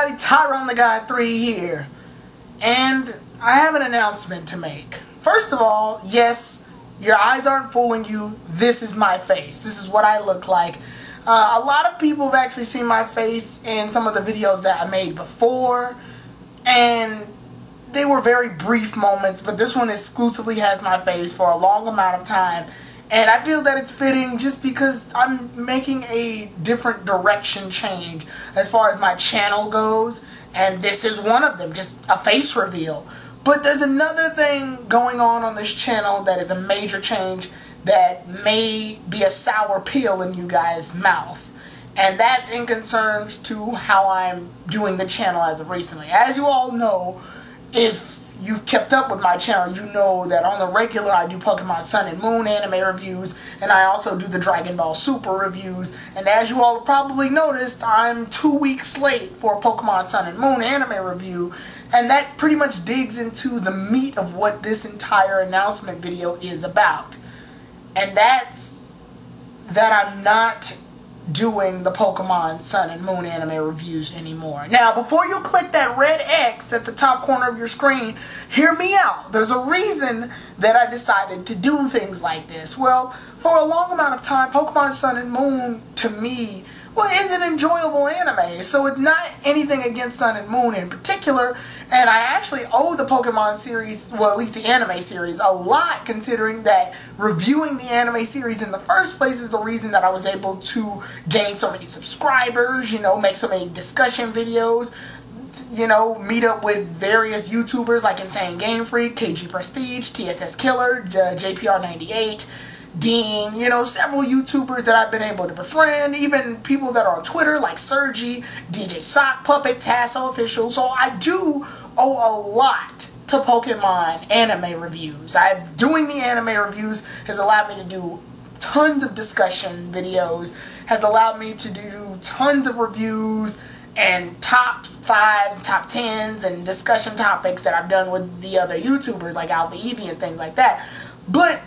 everybody, Tyrone the God 3 here, and I have an announcement to make. First of all, yes, your eyes aren't fooling you. This is my face. This is what I look like. A lot of people have actually seen my face in some of the videos that I made before, and they were very brief moments, but this one exclusively has my face for a long amount of time. And I feel that it's fitting just because I'm making a different direction change as far as my channel goes. And this is one of them, just a face reveal. But there's another thing going on this channel that is a major change that may be a sour pill in you guys' mouth. And that's in concerns to how I'm doing the channel as of recently. As you all know, if you kept up with my channel, you know that on the regular I do Pokemon Sun and Moon anime reviews, and I also do the Dragon Ball Super reviews. And as you all probably noticed, I'm 2 weeks late for a Pokemon Sun and Moon anime review, and that pretty much digs into the meat of what this entire announcement video is about. And that's that I'm not doing the Pokemon Sun and Moon anime reviews anymore. Now, before you click that red X at the top corner of your screen, hear me out. There's a reason that I decided to do things like this. Well, for a long amount of time, Pokemon Sun and Moon, to me, well, is an enjoyable anime. So it's not anything against Sun and Moon in particular, and I actually owe the Pokemon series, well, at least the anime series, a lot, considering that reviewing the anime series in the first place is the reason that I was able to gain so many subscribers, you know, make so many discussion videos, you know, meet up with various YouTubers like Insane Game Freak, TG3's, TSS Killer, JPR98, Dean, you know, several YouTubers that I've been able to befriend, even people that are on Twitter like Sergi, DJ Sock Puppet, Tasso Official. So I do owe a lot to Pokemon anime reviews. Doing the anime reviews has allowed me to do tons of discussion videos, has allowed me to do tons of reviews and top 5s and top 10s and discussion topics that I've done with the other YouTubers like Alpha Eevee and things like that. But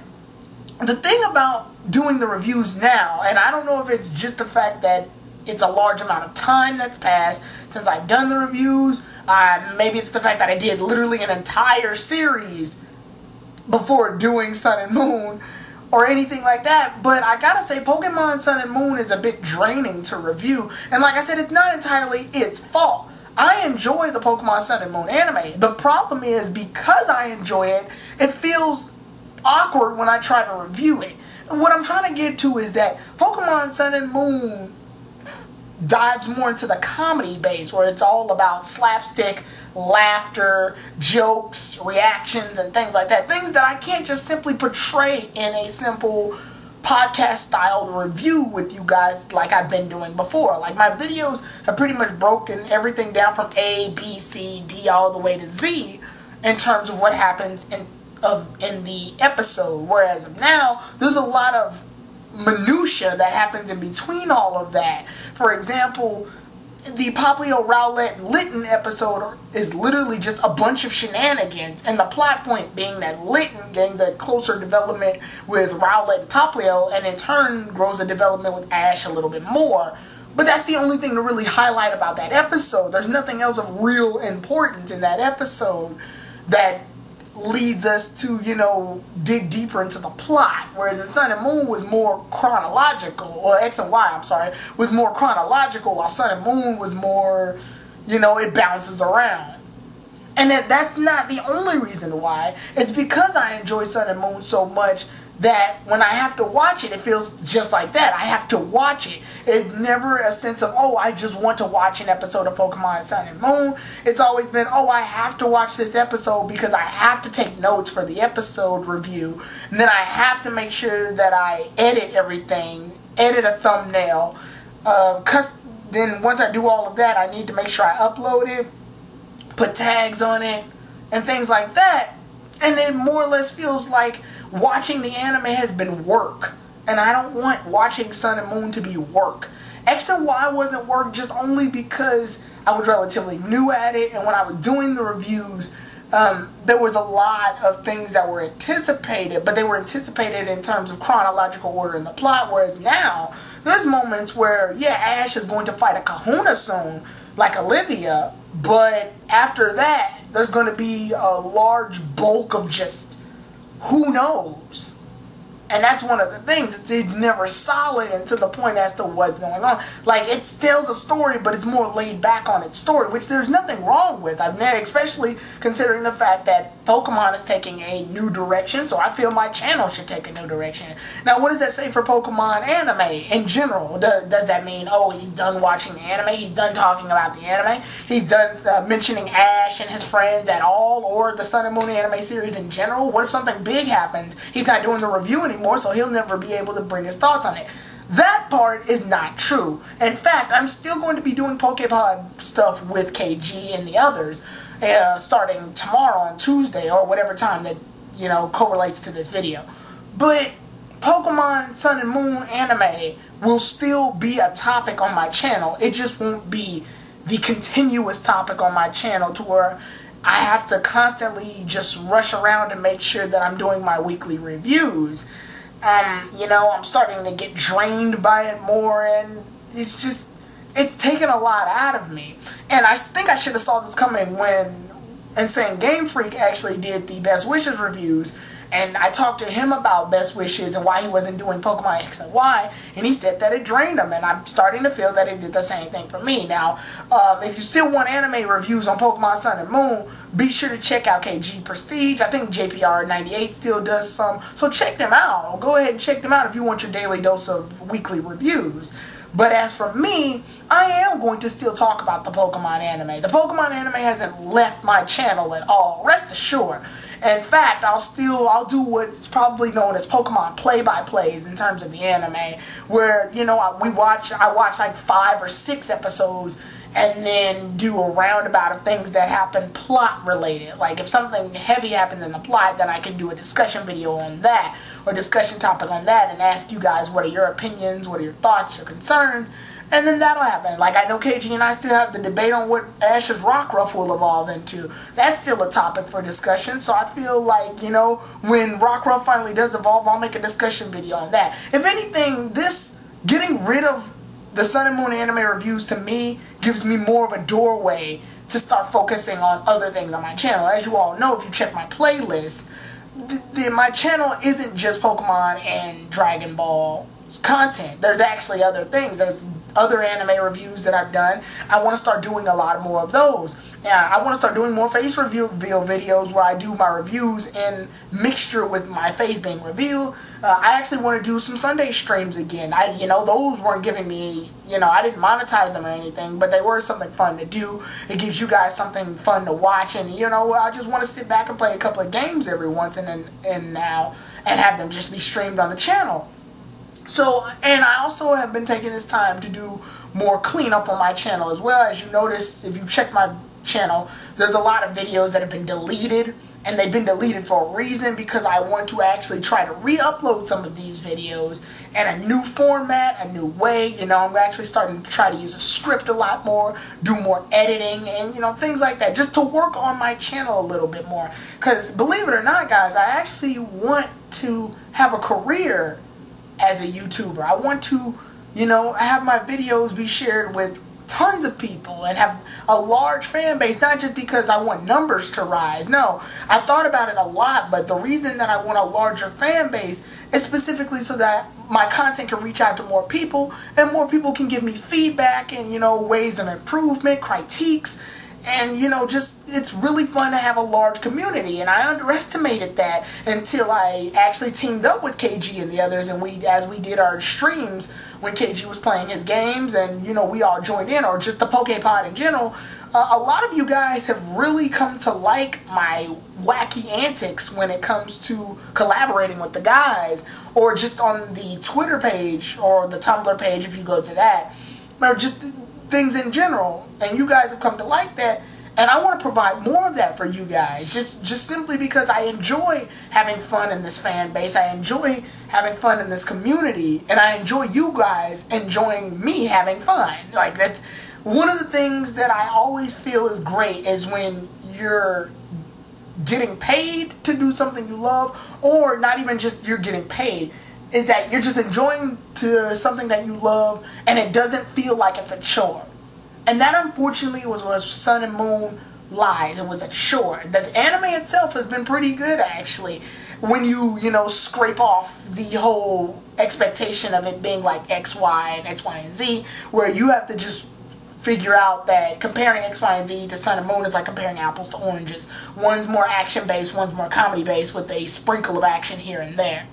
the thing about doing the reviews now, and I don't know if it's just the fact that it's a large amount of time that's passed since I've done the reviews, maybe it's the fact that I did literally an entire series before doing Sun and Moon, or anything like that, but I gotta say Pokemon Sun and Moon is a bit draining to review, and like I said, it's not entirely its fault. I enjoy the Pokemon Sun and Moon anime. The problem is, because I enjoy it, it feels awkward when I try to review it. What I'm trying to get to is that Pokemon Sun and Moon dives more into the comedy base, where it's all about slapstick, laughter, jokes, reactions, and things like that. Things that I can't just simply portray in a simple podcast-styled review with you guys like I've been doing before. Like, my videos have pretty much broken everything down from A, B, C, D, all the way to Z in terms of what happens in the episode, whereas now there's a lot of minutia that happens in between all of that. For example, the Popplio, Rowlet, and Litten episode is literally just a bunch of shenanigans, and the plot point being that Litten gains a closer development with Rowlet and Popplio, and in turn grows a development with Ash a little bit more. But that's the only thing to really highlight about that episode. There's nothing else of real importance in that episode that leads us to, you know, dig deeper into the plot. Whereas in Sun and Moon was more chronological, or X and Y, I'm sorry, was more chronological, while Sun and Moon was more, you know, it bounces around. And that's not the only reason why. It's because I enjoy Sun and Moon so much that when I have to watch it, it feels just like that. I have to watch it. It's never a sense of, oh, I just want to watch an episode of Pokemon Sun and Moon. It's always been, oh, I have to watch this episode because I have to take notes for the episode review. And then I have to make sure that I edit everything, edit a thumbnail. Then once I do all of that, I need to make sure I upload it, put tags on it, and things like that. And it more or less feels like watching the anime has been work, and I don't want watching Sun and Moon to be work. X and Y wasn't work just only because I was relatively new at it, and when I was doing the reviews, there was a lot of things that were anticipated, but they were anticipated in terms of chronological order in the plot, whereas now, there's moments where, yeah, Ash is going to fight a Kahuna soon, like Olivia, but after that, there's going to be a large bulk of just who knows. And that's one of the things. It's never solid and to the point as to what's going on. Like, it tells a story, but it's more laid back on its story, which there's nothing wrong with. I've never, especially considering the fact that Pokemon is taking a new direction, so I feel my channel should take a new direction. Now, what does that say for Pokemon anime in general? Does that mean, oh, he's done watching the anime, he's done talking about the anime, he's done mentioning Ash and his friends at all, or the Sun and Moon anime series in general? What if something big happens? He's not doing the review anymore, so he'll never be able to bring his thoughts on it. That part is not true. In fact, I'm still going to be doing Pokepod stuff with KG and the others, starting tomorrow on Tuesday, or whatever time that, you know, correlates to this video. But Pokemon Sun and Moon anime will still be a topic on my channel. It just won't be the continuous topic on my channel to where I have to constantly just rush around and make sure that I'm doing my weekly reviews. You know, I'm starting to get drained by it more, and it's taken a lot out of me. And I think I should have saw this coming when Insane Game Freak actually did the Best Wishes reviews, and I talked to him about Best Wishes and why he wasn't doing Pokemon X and Y, and he said that it drained him, and I'm starting to feel that it did the same thing for me. Now, if you still want anime reviews on Pokemon Sun and Moon, be sure to check out KG Prestige. I think JPR98 still does some, so check them out. Go ahead and check them out if you want your daily dose of weekly reviews. But as for me, I am going to still talk about the Pokemon anime. The Pokemon anime hasn't left my channel at all, rest assured. In fact, I'll do what's probably known as Pokemon play-by-plays in terms of the anime, where, you know, I watch like 5 or 6 episodes and then do a roundabout of things that happen plot related. Like if something heavy happens in the plot, then I can do a discussion video on that, or discussion topic on that, and ask you guys what are your opinions, what are your thoughts, your concerns, and then that'll happen. Like, I know KG and I still have the debate on what Ash's Rockruff will evolve into. That's still a topic for discussion, so I feel like, you know, when Rockruff finally does evolve, I'll make a discussion video on that. If anything, this getting rid of the Sun and Moon anime reviews to me gives me more of a doorway to start focusing on other things on my channel. As you all know, if you check my playlist, my channel isn't just Pokemon and Dragon Ball content. There's actually other things. There's other anime reviews that I've done. I want to start doing a lot more of those. Yeah, I want to start doing more face reveal videos where I do my reviews in mixture with my face being revealed. I actually want to do some Sunday streams again. You know, those weren't giving me, you know, I didn't monetize them or anything, but they were something fun to do. It gives you guys something fun to watch, and, you know, I just want to sit back and play a couple of games every once and now and have them just be streamed on the channel. So, and I also have been taking this time to do more cleanup on my channel as well. As you notice, if you check my channel, there's a lot of videos that have been deleted, and they've been deleted for a reason, because I want to actually try to re-upload some of these videos in a new format, a new way. You know, I'm actually starting to try to use a script a lot more, do more editing, and, you know, things like that, just to work on my channel a little bit more. Because believe it or not, guys, I actually want to have a career as a YouTuber. I want to, you know, have my videos be shared with tons of people and have a large fan base, not just because I want numbers to rise. No, I thought about it a lot, but the reason that I want a larger fan base is specifically so that my content can reach out to more people, and more people can give me feedback and, you know, ways of improvement, critiques. And, you know, just, it's really fun to have a large community, and I underestimated that until I actually teamed up with KG and the others, and as we did our streams when KG was playing his games, and, you know, we all joined in, or just the Pokepod in general. A lot of you guys have really come to like my wacky antics when it comes to collaborating with the guys, or just on the Twitter page or the Tumblr page if you go to that, or just things in general, and you guys have come to like that, and I want to provide more of that for you guys, just simply because I enjoy having fun in this fan base, I enjoy having fun in this community, and I enjoy you guys enjoying me having fun. Like, that's one of the things that I always feel is great, is when you're getting paid to do something you love, or not even just you're getting paid, is that you're just enjoying something that you love, and it doesn't feel like it's a chore. And that unfortunately was Sun and Moon Lies. It was a short. The anime itself has been pretty good actually, when you know, scrape off the whole expectation of it being like X, Y, and X, Y, and Z, where you have to just figure out that comparing X, Y, and Z to Sun and Moon is like comparing apples to oranges. One's more action-based, one's more comedy-based with a sprinkle of action here and there.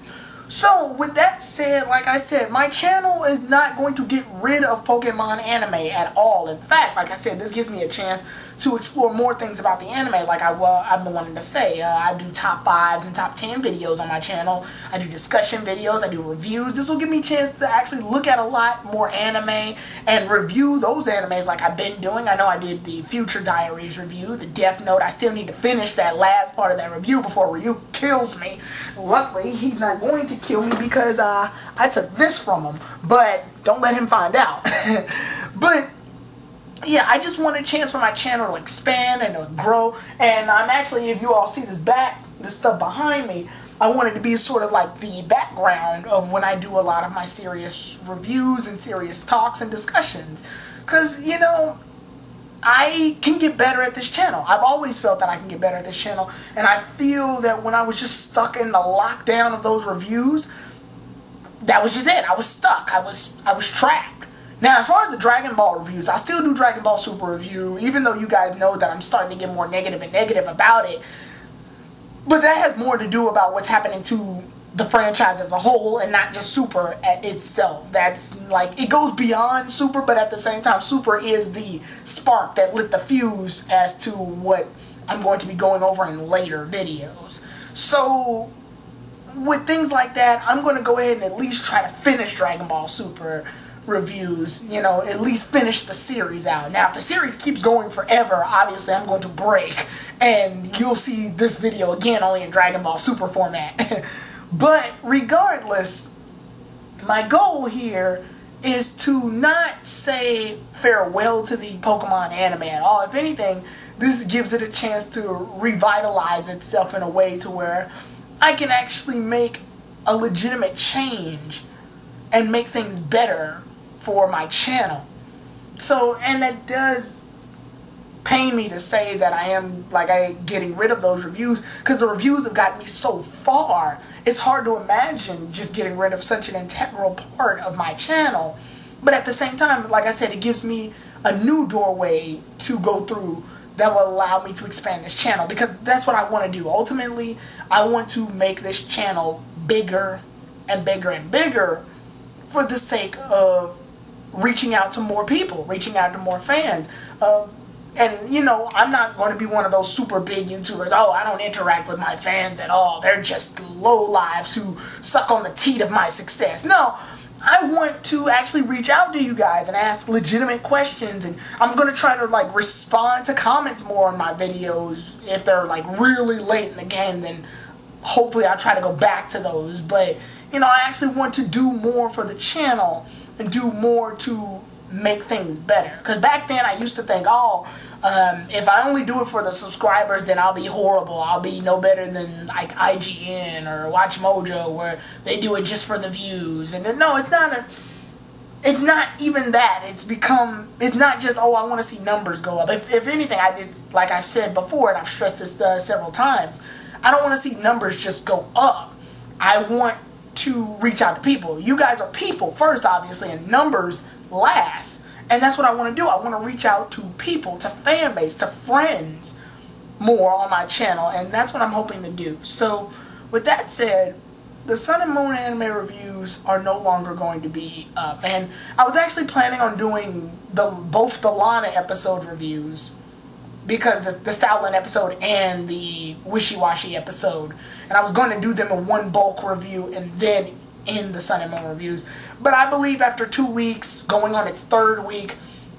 So, with that said, like I said, my channel is not going to get rid of Pokemon anime at all. In fact, like I said, this gives me a chance to explore more things about the anime, like I've been wanting to say. I do top 5s and top 10 videos on my channel. I do discussion videos, I do reviews. This will give me a chance to actually look at a lot more anime and review those animes like I've been doing. I know I did the Future Diaries review, the Death Note. I still need to finish that last part of that review before Ryu kills me. Luckily, he's not going to kill me because I took this from him, but don't let him find out. But yeah, I just want a chance for my channel to expand and to grow. And I'm actually, if you all see this stuff behind me, I want it to be sort of like the background of when I do a lot of my serious reviews and serious talks and discussions. Because, you know, I can get better at this channel. I've always felt that I can get better at this channel. And I feel that when I was just stuck in the lockdown of those reviews, that was just it. I was stuck. I was trapped. Now, as far as the Dragon Ball reviews, I still do Dragon Ball Super review, even though you guys know that I'm starting to get more negative and negative about it. But that has more to do about what's happening to the franchise as a whole and not just Super itself. That's like, it goes beyond Super, but at the same time, Super is the spark that lit the fuse as to what I'm going to be going over in later videos. So, with things like that, I'm going to go ahead and at least try to finish Dragon Ball Super reviews, you know, at least finish the series out. Now, if the series keeps going forever, obviously I'm going to break, and you'll see this video again only in Dragon Ball Super format. But regardless, my goal here is to not say farewell to the Pokemon anime at all. If anything, this gives it a chance to revitalize itself in a way to where I can actually make a legitimate change and make things better for my channel. So, and that does pain me to say that I am getting rid of those reviews, because the reviews have gotten me so far. It's hard to imagine just getting rid of such an integral part of my channel. But at the same time, like I said, it gives me a new doorway to go through that will allow me to expand this channel, because that's what I want to do. Ultimately, I want to make this channel bigger and bigger and bigger for the sake of reaching out to more people, reaching out to more fans. And, you know, I'm not going to be one of those super big YouTubers. Oh, I don't interact with my fans at all. They're just lowlifes who suck on the teat of my success. No, I want to actually reach out to you guys and ask legitimate questions. And I'm going to try to, like, respond to comments more on my videos. If they're, like, really late in the game, then hopefully I'll try to go back to those. But, you know, I actually want to do more for the channel and do more to make things better. Because back then I used to think, oh, if I only do it for the subscribers, then I'll be horrible. I'll be no better than like IGN or Watch Mojo, where they do it just for the views. And no, it's not even that. It's not just, oh, I want to see numbers go up. If anything, like I've said before, and I've stressed this several times, I don't want to see numbers just go up. I want to reach out to people. You guys are people first, obviously, and numbers last. And that's what I want to do. I want to reach out to people, to fan base, to friends more on my channel, and that's what I'm hoping to do. So, with that said, the Sun and Moon anime reviews are no longer going to be up. And I was actually planning on doing both the Lana episode reviews, because the Stoutland episode and the Wishy-Washy episode, and I was going to do them in one bulk review and then in the Sun and Moon reviews. But I believe after 2 weeks, going on its 3rd week,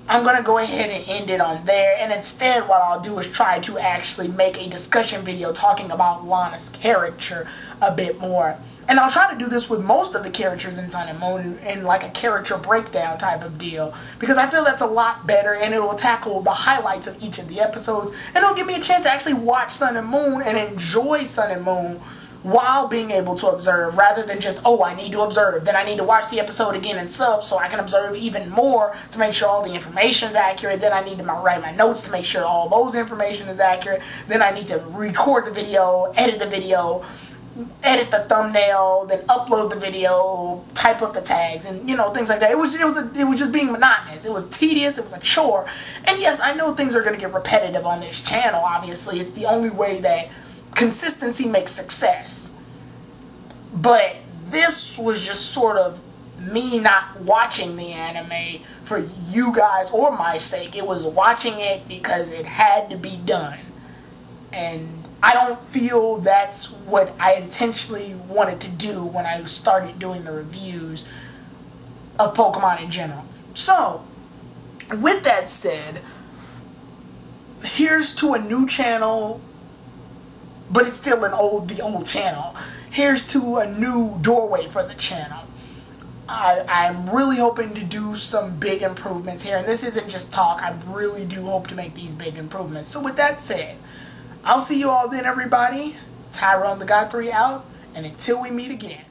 I'm going to go ahead and end it on there. And instead, what I'll do is try to actually make a discussion video talking about Lana's character a bit more. And I'll try to do this with most of the characters in Sun and Moon in like a character breakdown type of deal, because I feel that's a lot better, and it will tackle the highlights of each of the episodes, and it'll give me a chance to actually watch Sun and Moon and enjoy Sun and Moon while being able to observe, rather than just, oh, I need to observe, then I need to watch the episode again and sub so I can observe even more to make sure all the information is accurate. Then I need to write my notes to make sure all those information is accurate. Then I need to record the video, edit the video, edit the thumbnail, then upload the video, type up the tags, and things like that. It was just being monotonous. It was tedious. It was a chore. And yes, I know things are going to get repetitive on this channel. Obviously, it's the only way that consistency makes success. But this was just sort of me not watching the anime for you guys or my sake. It was watching it because it had to be done. And I don't feel that's what I intentionally wanted to do when I started doing the reviews of Pokemon in general. So, with that said, here's to a new channel, but it's still the old channel. Here's to a new doorway for the channel. I'm really hoping to do some big improvements here, and this isn't just talk. I really do hope to make these big improvements. So with that said, I'll see you all then, everybody. Tyrone the God 3 out, and until we meet again.